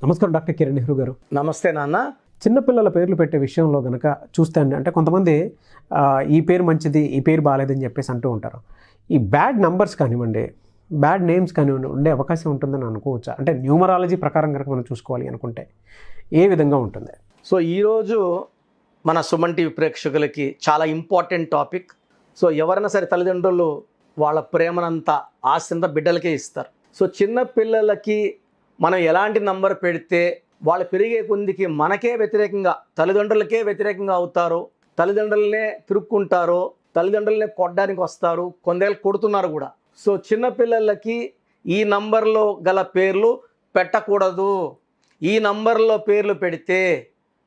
నమస్కారం డాక్టర్ కిరణ్ నెహ్రూ గారు. నమస్తే నాన్న. చిన్నపిల్లల పేర్లు పెట్టే విషయంలో కనుక చూస్తే అంటే కొంతమంది ఈ పేరు మంచిది, ఈ పేరు బాగాలేదని చెప్పేసి అంటూ ఉంటారు. ఈ బ్యాడ్ నంబర్స్ కానివ్వండి, బ్యాడ్ నేమ్స్ కానివ్వండి ఉండే అవకాశం ఉంటుందని అనుకోవచ్చా? అంటే న్యూమరాలజీ ప్రకారం కనుక మనం చూసుకోవాలి అనుకుంటే ఏ విధంగా ఉంటుంది? సో ఈరోజు మన సుమన్ టీవీ ప్రేక్షకులకి చాలా ఇంపార్టెంట్ టాపిక్. సో ఎవరైనా సరే తల్లిదండ్రులు వాళ్ళ ప్రేమనంతా ఆస్తంతా బిడ్డలకే ఇస్తారు. సో చిన్న పిల్లలకి మనం ఎలాంటి నంబర్ పెడితే వాళ్ళు పెరిగే కొద్దికి మనకే వ్యతిరేకంగా, తల్లిదండ్రులకే వ్యతిరేకంగా అవుతారు, తల్లిదండ్రులనే తిరుక్కుంటారు, తల్లిదండ్రులనే కొట్టడానికి వస్తారు, కొందేళ్ళు కొడుతున్నారు కూడా. సో చిన్నపిల్లలకి ఈ నంబర్లో గల పేర్లు పెట్టకూడదు. ఈ నంబర్లో పేర్లు పెడితే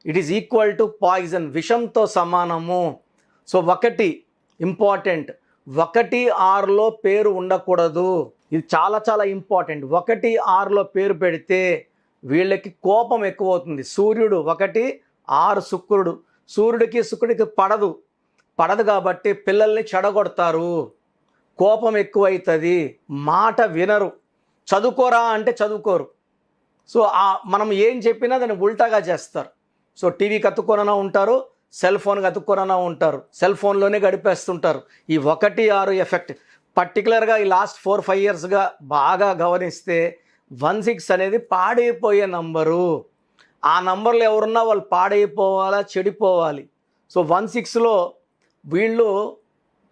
it is equal to poison, విషంతో సమానము. సో ఒకటి ఇంపార్టెంట్, 1-6లో పేరు ఉండకూడదు. ఇది చాలా చాలా ఇంపార్టెంట్. 1-6లో పేరు పెడితే వీళ్ళకి కోపం ఎక్కువ అవుతుంది. సూర్యుడు 1-6 శుక్రుడు, సూర్యుడికి శుక్రుడికి పడదు కాబట్టి పిల్లల్ని చెడగొడతారు, కోపం ఎక్కువవుతుంది, మాట వినరు, చదువుకోరా అంటే చదువుకోరు. సో మనం ఏం చెప్పినా దాన్ని ఉల్టాగా చేస్తారు. సో టీవీ కత్తుకోనన్నా ఉంటారు, సెల్ ఫోన్ కత్తుకోనన్నా ఉంటారు, సెల్ ఫోన్లోనే గడిపేస్తుంటారు. ఈ 1-6 ఎఫెక్ట్ పర్టికులర్గా ఈ లాస్ట్ 4-5 ఇయర్స్గా బాగా గమనిస్తే 16 అనేది పాడైపోయే నంబరు. ఆ నంబర్లు ఎవరున్నా వాళ్ళు పాడైపోవాలా, చెడిపోవాలి. సో 16లో వీళ్ళు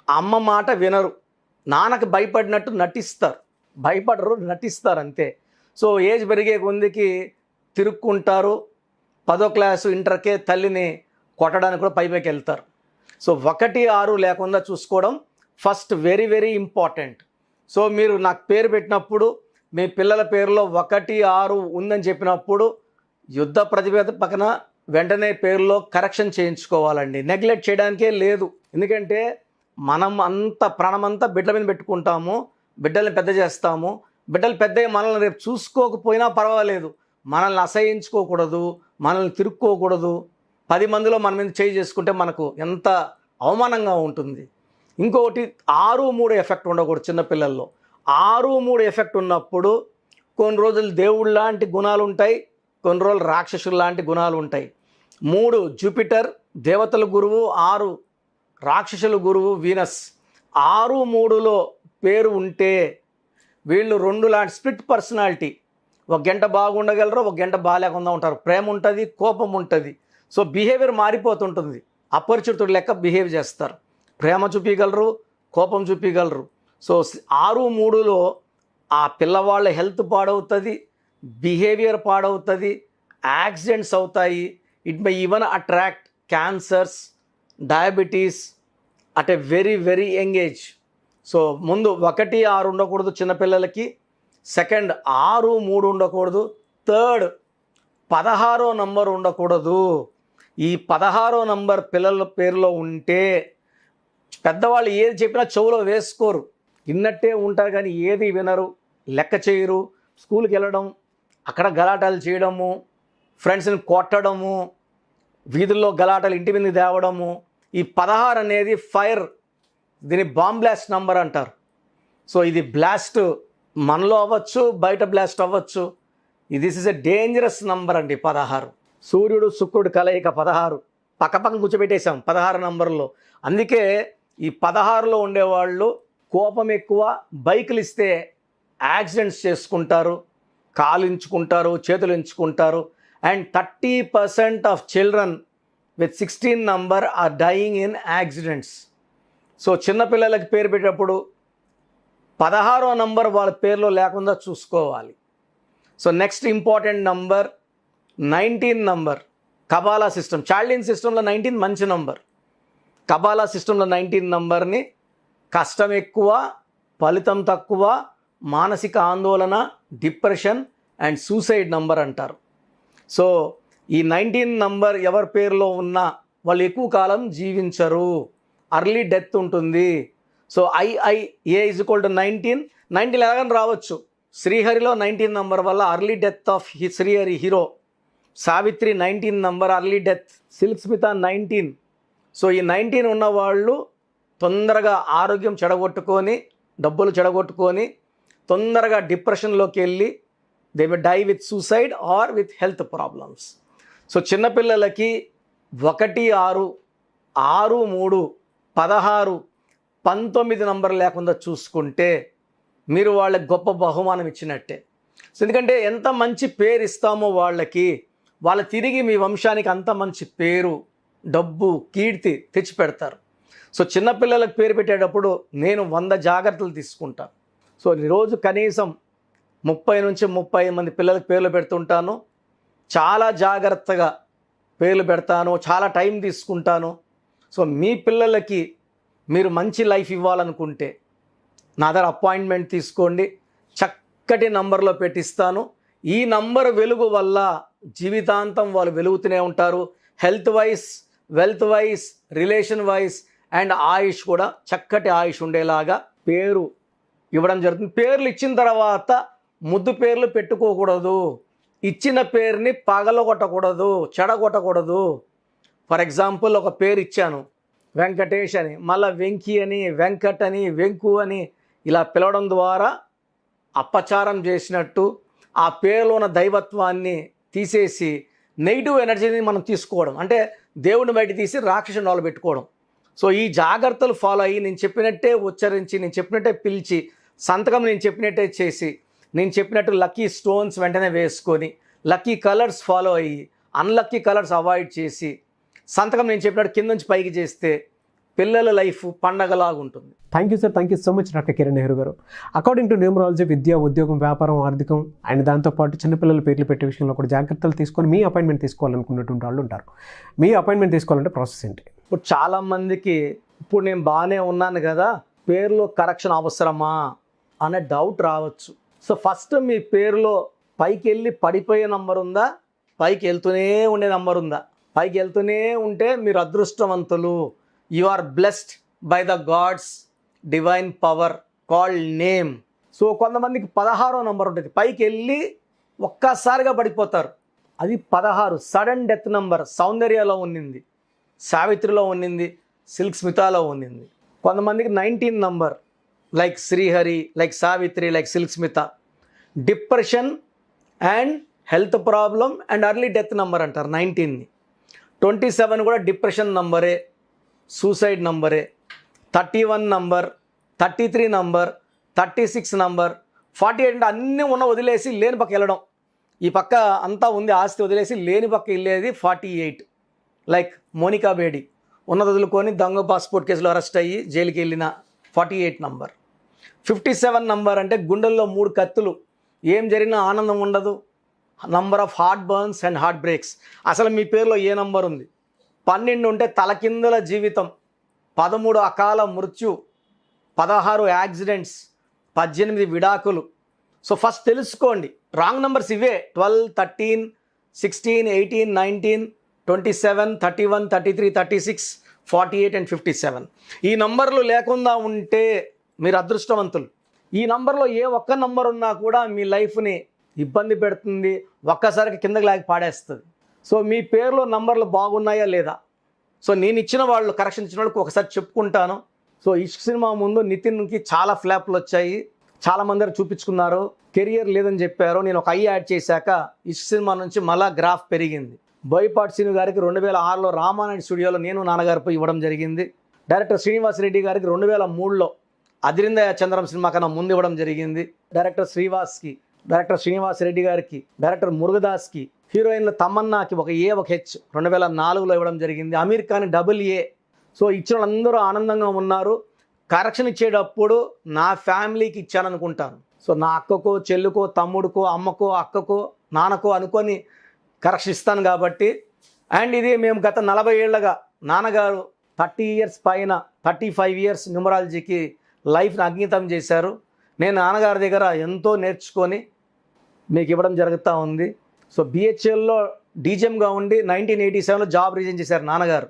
అమ్మ మాట వినరు, నాన్నకి భయపడినట్టు నటిస్తారు, భయపడరు, నటిస్తారు అంతే. సో ఏజ్ పెరిగే కొందికి తిరుక్కుంటారు, 10వ క్లాసు ఇంటర్కే తల్లిని కొట్టడానికి కూడా పైకి వెళ్తారు. సో 1-6 లేకుండా చూసుకోవడం first very very important. So మీరు నాకు పేరు పెట్టినప్పుడు మీ పిల్లల పేరులో 1-6 ఉందని చెప్పినప్పుడు యుద్ధ ప్రతిపాదన వెంటనే పేరులో కరెక్షన్ చేయించుకోవాలండి. నెగ్లెక్ట్ చేయడానికే లేదు. ఎందుకంటే మనం ప్రాణమంతా బిడ్డల మీద పెట్టుకుంటాము, బిడ్డల్ని పెద్ద చేస్తాము. బిడ్డలు పెద్దగా మనల్ని రేపు చూసుకోకపోయినా పర్వాలేదు, మనల్ని అసహించుకోకూడదు, మనల్ని తిరుక్కోకూడదు. 10 మందిలో మన మీద చేయి చేసుకుంటే మనకు ఎంత అవమానంగా ఉంటుంది. ఇంకొకటి 6-3 ఎఫెక్ట్ ఉండకూడదు చిన్నపిల్లల్లో. 6-3 ఎఫెక్ట్ ఉన్నప్పుడు కొన్ని రోజులు దేవుడు లాంటి గుణాలు ఉంటాయి, కొన్ని రోజులు రాక్షసులు లాంటి గుణాలు ఉంటాయి. 3 జూపిటర్ దేవతల గురువు, 6 రాక్షసుల గురువు వీనస్. 6-3లో పేరు ఉంటే వీళ్ళు 2 లాంటి స్ప్లిట్ పర్సనాలిటీ. ఒక గంట బాగుండగలరు, ఒక గంట బాగాలేకుండా ఉంటారు. ప్రేమ ఉంటుంది, కోపం ఉంటుంది. సో బిహేవియర్ మారిపోతుంటుంది, అపరిచితుడు లెక్క బిహేవ్ చేస్తారు, ప్రేమ చూపించగలరు, కోపం చూపించగలరు. సో 6-3లో ఆ పిల్లవాళ్ళ హెల్త్ పాడవుతుంది, బిహేవియర్ పాడవుతుంది, యాక్సిడెంట్స్ అవుతాయి. It may even attract cancers, diabetes at a very very young age. So ముందు 1-6 ఉండకూడదు చిన్నపిల్లలకి. సెకండ్ 6-3 ఉండకూడదు. థర్డ్ 16వ నంబర్ ఉండకూడదు. ఈ 16వ నంబర్ పిల్లల పేరులో ఉంటే పెద్దవాళ్ళు ఏది చెప్పినా చెవులో వేసుకోరు, విన్నట్టే ఉంటారు కానీ ఏది వినరు, లెక్క చేయరు. స్కూల్కి వెళ్ళడం, అక్కడ గలాటాలు చేయడము, ఫ్రెండ్స్ని కొట్టడము, వీధుల్లో గలాటాలు ఇంటి మీద తేవడము. ఈ 16 అనేది ఫైర్, దీన్ని బాంబ్ బ్లాస్ట్ నంబర్ అంటారు. సో ఇది బ్లాస్ట్ మనలో అవ్వచ్చు, బయట బ్లాస్ట్ అవ్వచ్చు. This is a dangerous number అండి 16. సూర్యుడు శుక్రుడు కలయిక 16, పక్కపక్కన కూర్చోబెట్టేశాం 16 నంబర్లో. అందుకే ఈ 16లో ఉండేవాళ్ళు కోపం ఎక్కువ, బైకులు ఇస్తే యాక్సిడెంట్స్ చేసుకుంటారు, కాలు ఎంచుకుంటారు, చేతులు ఎంచుకుంటారు. And 30% of children with 16 number are dying in accidents. So చిన్నపిల్లలకి పేరు పెట్టేటప్పుడు 16వ నంబర్ వాళ్ళ పేరులో లేకుండా చూసుకోవాలి. So next important number 19 number. Kabbalah system, child సిస్టంలో 19 మంచి నంబర్. కబాలా సిస్టంలో 19 నంబర్ని కష్టం ఎక్కువ, ఫలితం తక్కువ, మానసిక ఆందోళన, డిప్రెషన్ అండ్ సూసైడ్ నంబర్ అంటారు. సో ఈ 19 నంబర్ ఎవరి పేరులో ఉన్నా వాళ్ళు ఎక్కువ కాలం జీవించరు, అర్లీ డెత్ ఉంటుంది. So A is equal to 19 ఎలాగని రావచ్చు. శ్రీహరిలో 19 నంబర్ వల్ల early death of Srihari hero. Savitri 19 number early death. Silk Smitha 19. So ఈ 19 ఉన్నవాళ్ళు తొందరగా ఆరోగ్యం చెడగొట్టుకొని, డబ్బులు చెడగొట్టుకొని తొందరగా డిప్రెషన్లోకి వెళ్ళి they may die with suicide or with health problems. So చిన్నపిల్లలకి 1, 6, 6, 3, 16, 19 నంబర్ లేకుండా చూసుకుంటే మీరు వాళ్ళకి గొప్ప బహుమానం ఇచ్చినట్టే. సో ఎందుకంటే ఎంత మంచి పేరు ఇస్తామో వాళ్ళకి, వాళ్ళ తిరిగి మీ వంశానికి అంత మంచి పేరు, డబ్బు, కీర్తి తెచ్చిపెడతారు. సో చిన్నపిల్లలకు పేరు పెట్టేటప్పుడు నేను 100 జాగ్రత్తలు తీసుకుంటాను. సో రోజు కనీసం 30 నుంచి 35 మంది పిల్లలకు పేర్లు పెడుతుంటాను. చాలా జాగ్రత్తగా పేర్లు పెడతాను, చాలా టైం తీసుకుంటాను. సో మీ పిల్లలకి మీరు మంచి లైఫ్ ఇవ్వాలనుకుంటే నా దగ్గర అపాయింట్మెంట్ తీసుకోండి, చక్కటి నంబర్లో పెట్టిస్తాను. ఈ నంబర్ వెలుగు వల్ల జీవితాంతం వాళ్ళు వెలుగుతూనే ఉంటారు. Health wise, wealth wise, relation wise and ఆయుష్ కూడా చక్కటి ఆయుష్ ఉండేలాగా పేరు ఇవ్వడం జరుగుతుంది. పేర్లు ఇచ్చిన తర్వాత ముద్దు పేర్లు పెట్టుకోకూడదు. ఇచ్చిన పేరుని పగలగొట్టకూడదు, చెడగొట్టకూడదు. ఫర్ ఎగ్జాంపుల్ ఒక పేరు ఇచ్చాను వెంకటేష్ అని, మళ్ళీ వెంకీ అని, వెంకట్ అని, వెంకు అని ఇలా పిలవడం ద్వారా అపచారం చేసినట్టు, ఆ పేరులో ఉన్న దైవత్వాన్ని తీసేసి నెగిటివ్ ఎనర్జీని మనం తీసుకోవడం, అంటే దేవుడిని బయట తీసి రాక్షసుని వాళ్ళు పెట్టుకోవడం. సో ఈ జాగ్రత్తలు ఫాలో అయ్యి నేను చెప్పినట్టే ఉచ్చరించి, నేను చెప్పినట్టే పిలిచి, సంతకం నేను చెప్పినట్టే చేసి, నేను చెప్పినట్టు లక్కీ స్టోన్స్ వెంటనే వేసుకొని, లక్కీ కలర్స్ ఫాలో అయ్యి, అన్లక్కీ కలర్స్ అవాయిడ్ చేసి, సంతకం నేను చెప్పినట్టు కింద నుంచి పైకి చేస్తే పిల్లల లైఫ్ పండగలాగా ఉంటుంది. Thank you sir, thank you so much doctor Kiran Nehru garu. According to numerology విద్య, ఉద్యోగం, వ్యాపారం, ఆర్థికం అండ్ దాంతోపాటు చిన్నపిల్లల పేర్లు పెట్టే విషయంలో కూడా జాగ్రత్తలు తీసుకొని మీ అపాయింట్మెంట్ తీసుకోవాలనుకున్నటువంటి వాళ్ళు ఉంటారు. మీ అపాయింట్మెంట్ తీసుకోవాలంటే ప్రాసెస్ ఏంటి? ఇప్పుడు చాలామందికి ఇప్పుడు నేను బాగానే ఉన్నాను కదా, పేరులో కరెక్షన్ అవసరమా అనే డౌట్ రావచ్చు. సో ఫస్ట్ మీ పేరులో పైకి వెళ్ళి పడిపోయే నంబర్ ఉందా, పైకి వెళ్తూనే ఉండే నంబర్ ఉందా? పైకి వెళ్తూనే ఉంటే మీరు అదృష్టవంతులు. You are blessed by the gods divine power called name. So కొంతమందికి 16వ నంబర్ ఉంటుంది, పైకి వెళ్ళి ఒక్కసారిగా పడిపోతారు. అది 16 సడన్ డెత్ నంబర్. సౌందర్యలో ఉన్నింది, సావిత్రిలో ఉన్నింది, సిల్క్ స్మితాలో ఉన్నింది. కొంతమందికి 19 number like Srihari, like Savitri, like Silk Smitha. Depression and health problem and early death number అంటారు 19ని. 27 కూడా డిప్రెషన్ నంబరే, సూసైడ్ నంబరే. 31 నంబర్, 33 నంబర్, 36 నంబర్, 48 అంటే అన్నీ ఉన్న వదిలేసి లేని పక్క వెళ్ళడం. ఈ పక్క అంతా ఉంది ఆస్తి వదిలేసి లేని పక్క వెళ్ళేది 48. లైక్ మోనికా బేడి ఉన్నది వదులుకొని దొంగ పాస్పోర్ట్ కేసులో అరెస్ట్ అయ్యి జైలుకి వెళ్ళిన 48 నంబర్. 57 నంబర్ అంటే గుండెల్లో 3 కత్తులు, ఏం జరిగినా ఆనందం ఉండదు. Number of heart burns and heart breaks. అసలు మీ పేరులో ఏ నంబర్ ఉంది? 12 ఉంటే తలకిందుల జీవితం, 13 అకాల మృత్యు, 16 యాక్సిడెంట్స్, 18 విడాకులు. సో ఫస్ట్ తెలుసుకోండి. రాంగ్ నంబర్స్ ఇవే 12, 13, 16, 18, 19, 27, 31, 33, 36, 48 అండ్ 57. ఈ నంబర్లు లేకుండా ఉంటే మీరు అదృష్టవంతులు. ఈ నంబర్లో ఏ ఒక్క నంబర్ ఉన్నా కూడా మీ లైఫ్ని ఇబ్బంది పెడుతుంది, ఒక్కసారికి కిందకి లాగి పాడేస్తుంది. సో మీ పేరులో నంబర్లు బాగున్నాయా లేదా? సో నేను ఇచ్చిన వాళ్ళు, కరెక్షన్ ఇచ్చిన వాళ్ళకి ఒకసారి చెప్పుకుంటాను. సో ఇష్క్ సినిమా ముందు నితిన్కి చాలా ఫ్లాప్లు వచ్చాయి, చాలామంది చూపించుకున్నారు, కెరియర్ లేదని చెప్పారు. నేను ఒక యాడ్ చేశాక ఇష్క్ సినిమా నుంచి మళ్ళా గ్రాఫ్ పెరిగింది. బోయపాటి శ్రీను గారికి 2006లో రామానాయుడు స్టూడియోలో నేను నాన్నగారిపై ఇవ్వడం జరిగింది. డైరెక్టర్ శ్రీనివాస్ రెడ్డి గారికి 2003లో అదిరింద చంద్రం సినిమా కన్నా ముందు ఇవ్వడం జరిగింది. డైరెక్టర్ శ్రీనివాస్ రెడ్డి గారికి, డైరెక్టర్ మురుగదాస్కి, హీరోయిన్ల తమన్నాకి ఒక ఏ ఒక హెచ్ 2004లో ఇవ్వడం జరిగింది. అమీర్ ఖాన్ AA. సో ఇచ్చిన వాళ్ళందరూ ఆనందంగా ఉన్నారు. కరెక్షన్ ఇచ్చేటప్పుడు నా ఫ్యామిలీకి ఇచ్చాను అనుకుంటాను. సో నా అక్కకో, చెల్లుకో, తమ్ముడికో, అమ్మకో, అక్కకో, నాన్నకో అనుకొని కరెక్షన్ ఇస్తాను కాబట్టి. అండ్ ఇది మేము గత 40 ఏళ్ళగా నాన్నగారు 30 ఇయర్స్ పైన 35 ఇయర్స్ న్యూమరాలజీకి లైఫ్ని అంకితం చేశారు. నేను నాన్నగారి దగ్గర ఎంతో నేర్చుకొని మీకు ఇవ్వడం జరుగుతూ ఉంది. సో BHLలో డీజీఎంగా ఉండి 1987లో జాబ్ రిజైన్ చేశారు నాన్నగారు.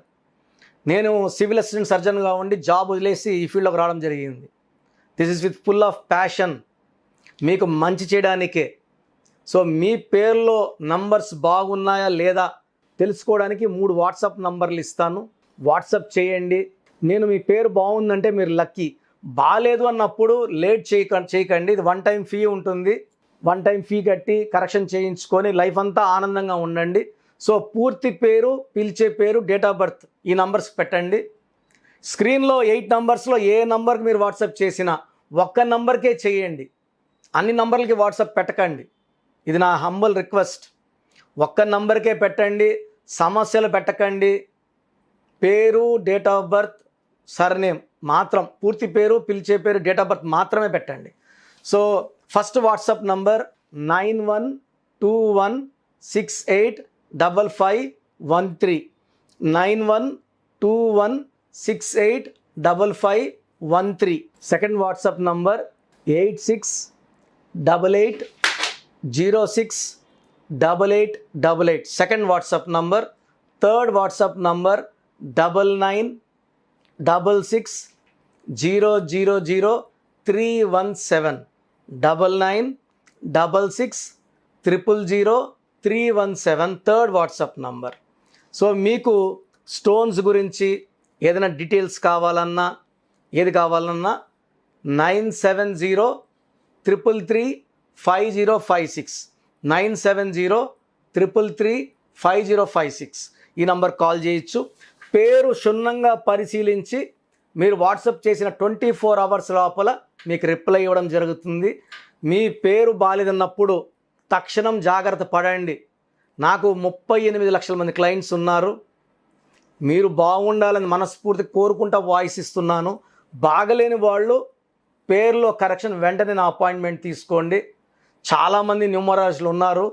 నేను సివిల్ అసిస్టెంట్ సర్జన్గా ఉండి జాబ్ వదిలేసి ఈ ఫీల్డ్లోకి రావడం జరిగింది. This is with full of passion, మీకు మంచి చేయడానికే. సో మీ పేరులో నంబర్స్ బాగున్నాయా లేదా తెలుసుకోవడానికి 3 వాట్సాప్ నంబర్లు ఇస్తాను, వాట్సాప్ చేయండి. నేను మీ పేరు బాగుందంటే మీరు లక్కీ, బాగాలేదు అన్నప్పుడు లేట్ చేయకండి. ఇది 1 టైం ఫీ ఉంటుంది. 1 టైం ఫీ కట్టి కరెక్షన్ చేయించుకొని లైఫ్ అంతా ఆనందంగా ఉండండి. సో పూర్తి పేరు, పిలిచే పేరు, డేట్ ఆఫ్ బర్త్ ఈ నంబర్స్ పెట్టండి. స్క్రీన్లో 8 నంబర్స్లో ఏ నంబర్కి మీరు వాట్సాప్ చేసినా ఒక్క నంబర్కే చేయండి, అన్ని నంబర్లకి వాట్సాప్ పెట్టకండి. ఇది నా హంబల్ రిక్వెస్ట్. ఒక్క నంబర్కే పెట్టండి, సమస్యలు పెట్టకండి. పేరు, డేట్ ఆఫ్ బర్త్, సర్నేమ్ మాత్రం, పూర్తి పేరు, పిలిచే పేరు, డేట్ ఆఫ్ బర్త్ మాత్రమే పెట్టండి. So first WhatsApp number 9121685513 9121685513. Second WhatsApp number 8688068888. Second WhatsApp number. Third WhatsApp number 9966000317 9966000317 third WhatsApp number. So మీకు స్టోన్స్ గురించి ఏదైనా డీటెయిల్స్ కావాలన్నా, ఏది కావాలన్నా 9703335056 9703335056 ఈ నంబర్ కాల్ చేయొచ్చు. పేరు క్షుణ్ణంగా పరిశీలించి మీరు వాట్సాప్ చేసిన 24 అవర్స్ లోపల మీకు రిప్లై ఇవ్వడం జరుగుతుంది. మీ పేరు బాలేదన్నప్పుడు తక్షణం జాగ్రత్త పడండి. నాకు 38 లక్షల మంది క్లయింట్స్ ఉన్నారు. మీరు బాగుండాలని మనస్ఫూర్తి కోరుకుంటా వాయిస్ ఇస్తున్నాను. బాగలేని వాళ్ళు పేరులో కరెక్షన్ వెంటనే నా అపాయింట్మెంట్ తీసుకోండి. చాలామంది న్యూమరాలజిస్టులు ఉన్నారు,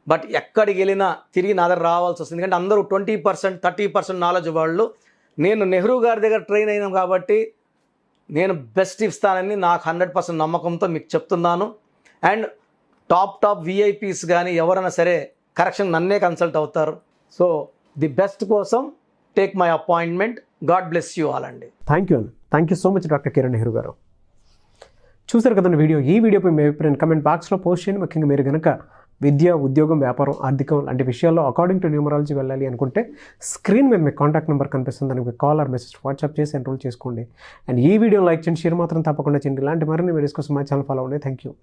బట్ ఎక్కడికి వెళ్ళినా తిరిగి నా దగ్గర రావాల్సి వస్తుంది. ఎందుకంటే అందరూ 20% 30% నాలెడ్జ్ వాళ్ళు. నేను నెహ్రూ గారి దగ్గర ట్రైన్ అయినాం కాబట్టి నేను బెస్ట్ ఇస్తానని నాకు 100% నమ్మకంతో మీకు చెప్తున్నాను. అండ్ టాప్ విఐపీస్ కానీ ఎవరైనా సరే కరెక్షన్ నన్నే కన్సల్ట్ అవుతారు. సో ది బెస్ట్ కోసం take my appointment. God bless you all అండి. Thank you so much doctor Kiran Nehru garu. చూసారు కదండి వీడియో. ఈ వీడియోపై మీ అభిప్రాయం కమెంట్ బాక్స్లో పోస్ట్ చేయండి. ముఖ్యంగా మీరు కనుక విద్య, ఉద్యోగం, వ్యాపారం, ఆర్థికం లాంటి విషయాల్లో అకార్డింగ్ టు న్యూమరాలజీ వెళ్ళాలి అనుకుంటే స్క్రీన్ మీద మీ కాంటాక్ట్ నెంబర్ కనిపిస్తుంది, దానికి కాల్ ఆర్ మెసేజ్ వాట్సాప్ చేసి ఎన్రోల్ చేసుకోండి. అండ్ ఈ వీడియో లైక్ చేయండి, షేర్ మాత్రం తప్పకుండా చేయండి. ఇలాంటి మరిన్ని వీడియోస్ కోసం మా ఛానల్ ఫాలో అవ్వండి. Thank you.